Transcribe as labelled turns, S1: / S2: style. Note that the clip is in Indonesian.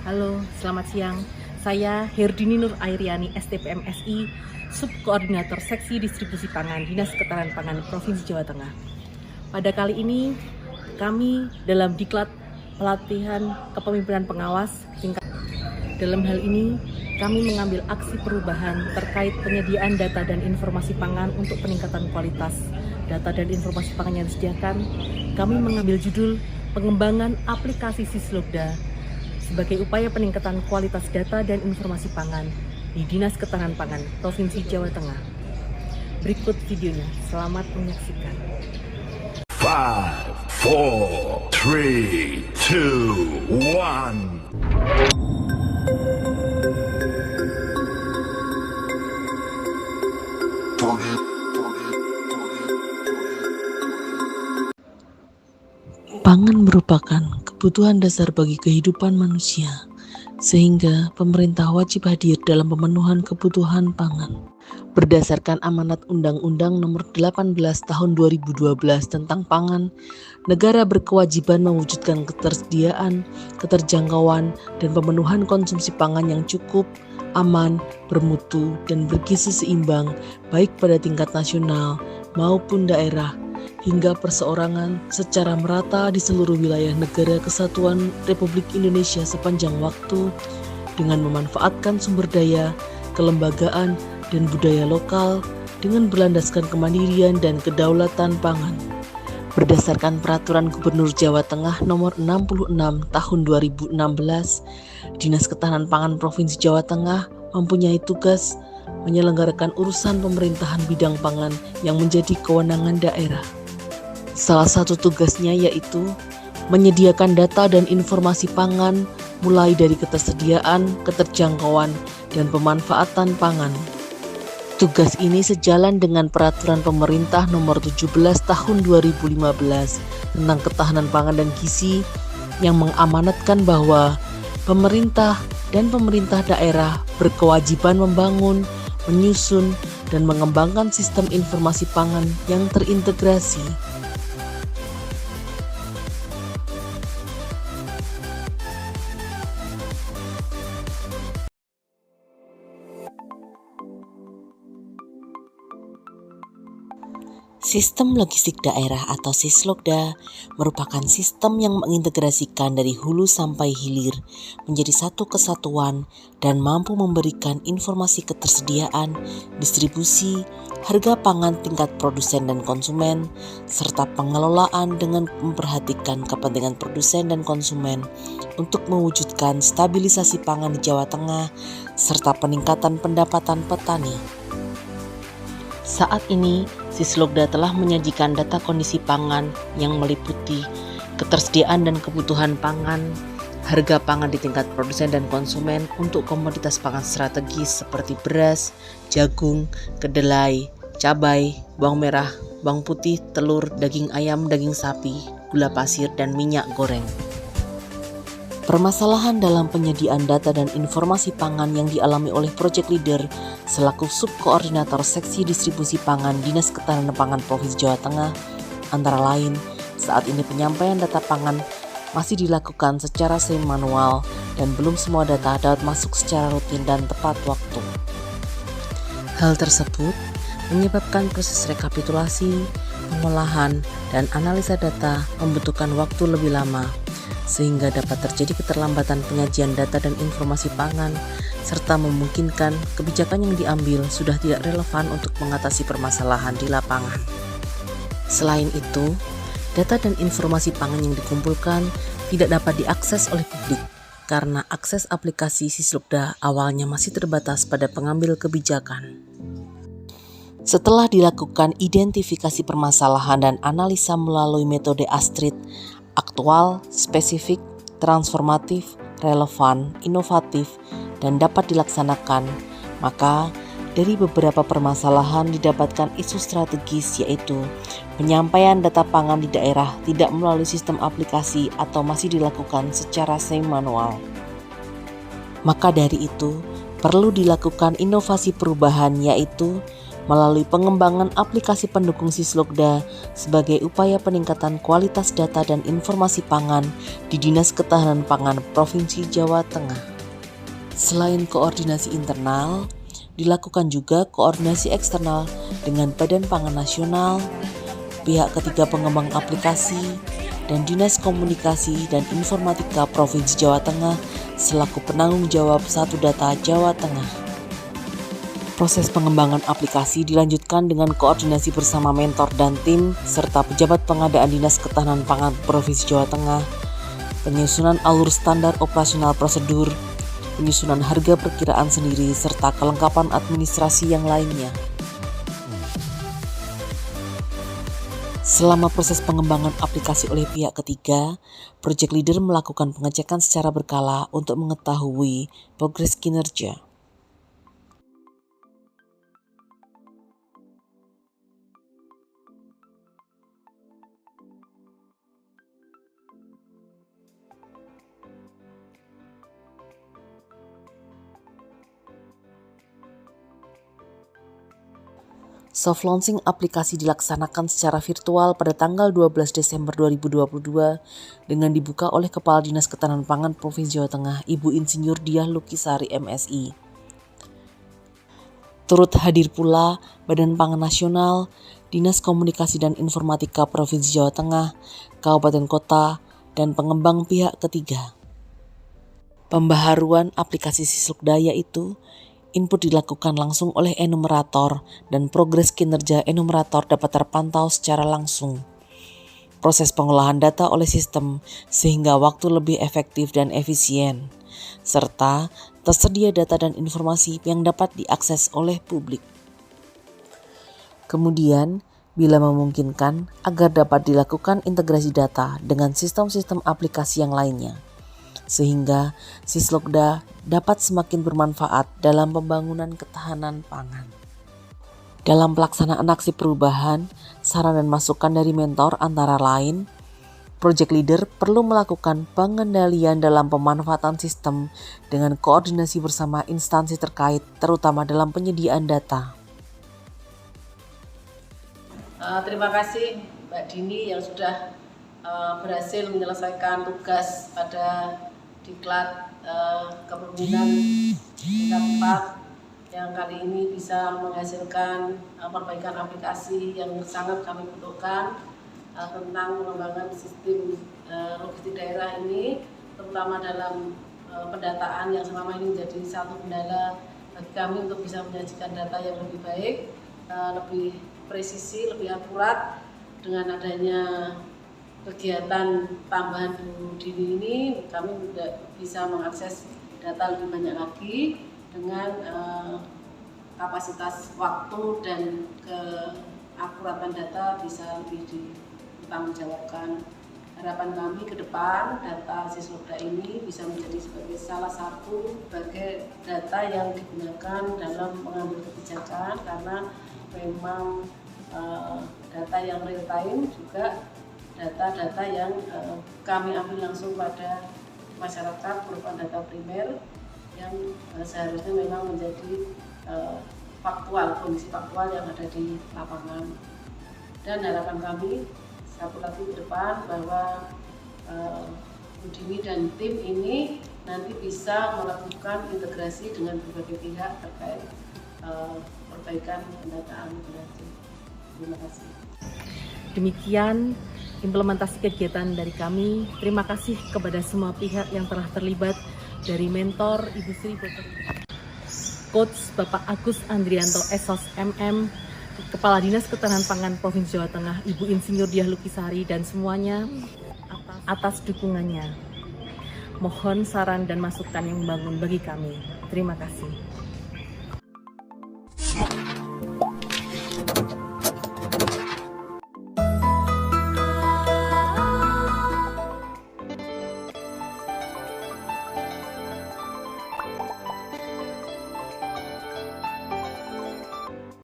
S1: Halo, selamat siang. Saya Herdini Nur Airiani, STPMSI, Subkoordinator Seksi Distribusi Pangan Dinas Ketahanan Pangan Provinsi Jawa Tengah. Pada kali ini, kami dalam diklat pelatihan kepemimpinan pengawas tingkat. Dalam hal ini, kami mengambil aksi perubahan terkait penyediaan data dan informasi pangan untuk peningkatan kualitas data dan informasi pangan yang disediakan. Kami mengambil judul pengembangan aplikasi Sislogda sebagai upaya peningkatan kualitas data dan informasi pangan di Dinas Ketahanan Pangan Provinsi Jawa Tengah. Berikut videonya, selamat menyaksikan.
S2: 5, 4, 3, 2, 1.
S3: Pangan merupakan kebutuhan dasar bagi kehidupan manusia, sehingga pemerintah wajib hadir dalam pemenuhan kebutuhan pangan. Berdasarkan amanat Undang-Undang Nomor 18 Tahun 2012 tentang pangan, negara berkewajiban mewujudkan ketersediaan, keterjangkauan, dan pemenuhan konsumsi pangan yang cukup, aman, bermutu, dan bergizi seimbang, baik pada tingkat nasional maupun daerah, hingga perseorangan secara merata di seluruh wilayah negara kesatuan Republik Indonesia sepanjang waktu dengan memanfaatkan sumber daya, kelembagaan, dan budaya lokal dengan berlandaskan kemandirian dan kedaulatan pangan. Berdasarkan Peraturan Gubernur Jawa Tengah Nomor 66 Tahun 2016, Dinas Ketahanan Pangan Provinsi Jawa Tengah mempunyai tugas menyelenggarakan urusan pemerintahan bidang pangan yang menjadi kewenangan daerah. Salah satu tugasnya yaitu menyediakan data dan informasi pangan mulai dari ketersediaan, keterjangkauan, dan pemanfaatan pangan. Tugas ini sejalan dengan Peraturan Pemerintah Nomor 17 Tahun 2015 tentang ketahanan pangan dan gizi yang mengamanatkan bahwa pemerintah dan pemerintah daerah berkewajiban membangun, menyusun, dan mengembangkan sistem informasi pangan yang terintegrasi. Sistem Logistik Daerah atau Sislogda merupakan sistem yang mengintegrasikan dari hulu sampai hilir menjadi satu kesatuan dan mampu memberikan informasi ketersediaan, distribusi, harga pangan tingkat produsen dan konsumen, serta pengelolaan dengan memperhatikan kepentingan produsen dan konsumen untuk mewujudkan stabilisasi pangan di Jawa Tengah serta peningkatan pendapatan petani. Saat ini, Sislogda telah menyajikan data kondisi pangan yang meliputi ketersediaan dan kebutuhan pangan, harga pangan di tingkat produsen dan konsumen untuk komoditas pangan strategis seperti beras, jagung, kedelai, cabai, bawang merah, bawang putih, telur, daging ayam, daging sapi, gula pasir, dan minyak goreng. Permasalahan dalam penyediaan data dan informasi pangan yang dialami oleh Project Leader selaku Subkoordinator Seksi Distribusi Pangan Dinas Ketahanan Pangan Provinsi Jawa Tengah antara lain, saat ini penyampaian data pangan masih dilakukan secara semi-manual dan belum semua data dapat masuk secara rutin dan tepat waktu. Hal tersebut menyebabkan proses rekapitulasi, pengolahan, dan analisa data membutuhkan waktu lebih lama, sehingga dapat terjadi keterlambatan penyajian data dan informasi pangan, serta memungkinkan kebijakan yang diambil sudah tidak relevan untuk mengatasi permasalahan di lapangan. Selain itu, data dan informasi pangan yang dikumpulkan tidak dapat diakses oleh publik karena akses aplikasi Sislogda awalnya masih terbatas pada pengambil kebijakan. Setelah dilakukan identifikasi permasalahan dan analisa melalui metode ASTRID, aktual, spesifik, transformatif, relevan, inovatif, dan dapat dilaksanakan, maka dari beberapa permasalahan didapatkan isu strategis, yaitu penyampaian data pangan di daerah tidak melalui sistem aplikasi atau masih dilakukan secara semi-manual. Maka dari itu, perlu dilakukan inovasi perubahan, yaitu melalui pengembangan aplikasi pendukung Sislokda sebagai upaya peningkatan kualitas data dan informasi pangan di Dinas Ketahanan Pangan Provinsi Jawa Tengah. Selain koordinasi internal, dilakukan juga koordinasi eksternal dengan Badan Pangan Nasional, pihak ketiga pengembang aplikasi, dan Dinas Komunikasi dan Informatika Provinsi Jawa Tengah selaku penanggung jawab Satu Data Jawa Tengah. Proses pengembangan aplikasi dilanjutkan dengan koordinasi bersama mentor dan tim serta pejabat pengadaan Dinas Ketahanan Pangan Provinsi Jawa Tengah, penyusunan alur standar operasional prosedur, penyusunan harga perkiraan sendiri serta kelengkapan administrasi yang lainnya. Selama proses pengembangan aplikasi oleh pihak ketiga, project leader melakukan pengecekan secara berkala untuk mengetahui progres kinerja. Soft launching aplikasi dilaksanakan secara virtual pada tanggal 12 Desember 2022 dengan dibuka oleh Kepala Dinas Ketahanan Pangan Provinsi Jawa Tengah, Ibu Insinyur Diah Lukisari MSI. Turut hadir pula Badan Pangan Nasional, Dinas Komunikasi dan Informatika Provinsi Jawa Tengah, Kabupaten Kota, dan pengembang pihak ketiga. Pembaharuan aplikasi Sislokda yaitu input dilakukan langsung oleh enumerator dan progres kinerja enumerator dapat terpantau secara langsung. Proses pengolahan data oleh sistem sehingga waktu lebih efektif dan efisien, serta tersedia data dan informasi yang dapat diakses oleh publik. Kemudian, bila memungkinkan, agar dapat dilakukan integrasi data dengan sistem-sistem aplikasi yang lainnya, sehingga Sislokda dapat semakin bermanfaat dalam pembangunan ketahanan pangan. Dalam pelaksanaan aksi perubahan, saran dan masukan dari mentor antara lain, project leader perlu melakukan pengendalian dalam pemanfaatan sistem dengan koordinasi bersama instansi terkait, terutama dalam penyediaan data.
S4: Terima kasih Mbak Dini yang sudah berhasil menyelesaikan tugas pada Diklat Kepemimpinan tingkat 4 yang kali ini bisa menghasilkan perbaikan aplikasi yang sangat kami butuhkan tentang pengembangan sistem logistik daerah ini, terutama dalam pendataan yang selama ini menjadi satu kendala bagi kami untuk bisa menyajikan data yang lebih baik, lebih presisi, lebih akurat. Dengan adanya kegiatan tambahan Bu Dini ini, kami bisa mengakses data lebih banyak lagi dengan kapasitas waktu dan keakuratan data bisa lebih dipertanggungjawabkan. Harapan kami ke depan data Sislokda ini bisa menjadi sebagai salah satu sebagai data yang digunakan dalam mengambil kebijakan, karena memang data yang real time juga data-data yang kami ambil langsung pada masyarakat berupa data primer yang seharusnya memang menjadi faktual, kondisi faktual yang ada di lapangan. Dan harapan kami satu lagi ke depan bahwa Bu Dini dan tim ini nanti bisa melakukan integrasi dengan berbagai pihak terkait perbaikan pendataan berarti. Terima kasih.
S1: Demikian implementasi kegiatan dari kami. Terima kasih kepada semua pihak yang telah terlibat, dari mentor Ibu Sri Coach Bapak Agus Andrianto Esos MM, Kepala Dinas Ketahanan Pangan Provinsi Jawa Tengah Ibu Insinyur Diah Lukisari, dan semuanya atas dukungannya. Mohon saran dan masukan yang membangun bagi kami. Terima kasih.